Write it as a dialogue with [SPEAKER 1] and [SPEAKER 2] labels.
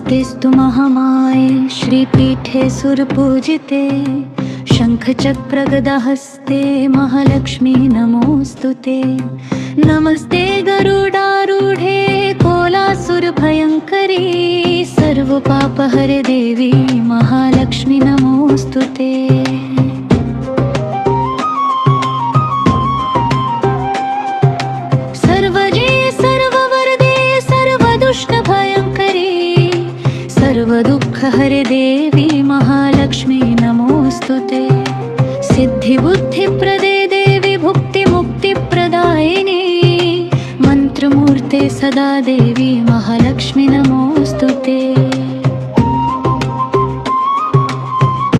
[SPEAKER 1] नमस्तेस्तु महामाये श्रीपीठे सुरपूजिते शङ्खचक्रगदाहस्ते महालक्ष्मी नमोऽस्तुते। नमस्ते गरुडारूढे कोलासुरभयङ्करी सर्वपापहरे देवी महालक्ष्मी नमोऽस्तुते। सर्वदुःखहरे देवी महालक्ष्मी नमोऽस्तुते। सिद्धिबुद्धिप्रदे देवी भुक्तिमुक्तिप्रदायिनी मन्त्रमूर्ते सदा देवी महालक्ष्मी नमोऽस्तुते।